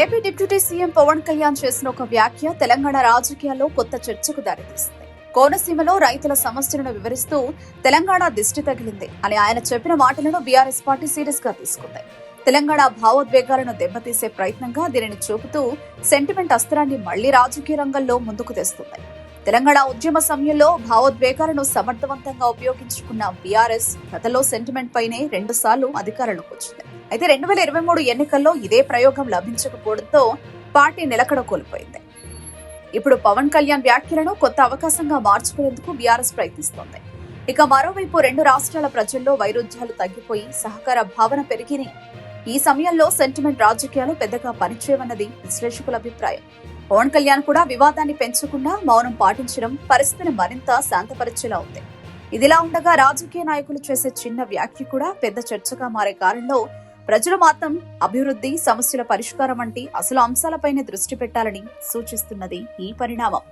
AP deputy CM Pawan Kalyan చేసిన ఒక వ్యాఖ్య తెలంగాణ రాజకీయాల్లో కొత్త చర్చకు దారితీస్తుంది. కోనసీమలో రైతుల సమస్యలను వివరిస్తూ తెలంగాణ దిష్టి తగిలింది అని ఆయన చెప్పిన మాటలను బీఆర్ఎస్ పార్టీ సీరియస్ గా తీసుకుంది. తెలంగాణ భావోద్వేగాలను దెబ్బతీసే ప్రయత్నంగా దీనిని చూపుతూ సెంటిమెంట్ అస్త్రాన్ని మళ్లీ రాజకీయ రంగంలో ముందుకు తెస్తుంది. తెలంగాణ ఉద్యమ సమయంలో భావోద్వేగాలను సమర్థవంతంగా ఉపయోగించుకున్న బీఆర్ఎస్ గతంలో సెంటిమెంట్ పైనే 2 సార్లు అధికారంలోకి వచ్చింది. అయితే 2023 ఎన్నికల్లో ఇదే ప్రయోగం లభించకపోవడంతో పార్టీ నిలకడ కోల్పోయింది. ఇప్పుడు పవన్ కళ్యాణ్ వ్యాఖ్యలను కొత్త అవకాశంగా మార్చుకునేందుకు బీఆర్ఎస్ ప్రయత్నిస్తోంది. ఇక మరోవైపు 2 రాష్ట్రాల ప్రజల్లో వైరుధ్యాలు తగ్గిపోయి సహకార భావన పెరిగినాయి. ఈ సమయంలో సెంటిమెంట్ రాజకీయాలు పెద్దగా పనిచేయవన్నది విశ్లేషకుల అభిప్రాయం. పవన్ కళ్యాణ్ కూడా వివాదాన్ని పెంచకుండా మౌనం పాటించడం పరిస్థితిని మరింత శాంతపరిచేలా ఉంది. ఇదిలా ఉండగా రాజకీయ నాయకులు చేసే చిన్న వ్యాఖ్య కూడా పెద్ద చర్చగా మారే కారణంలో ప్రజలు మాత్రం అభివృద్ధి, సమస్యల పరిష్కారం వంటి అసలు అంశాలపైనే దృష్టి పెట్టాలని సూచిస్తున్నది ఈ పరిణామం.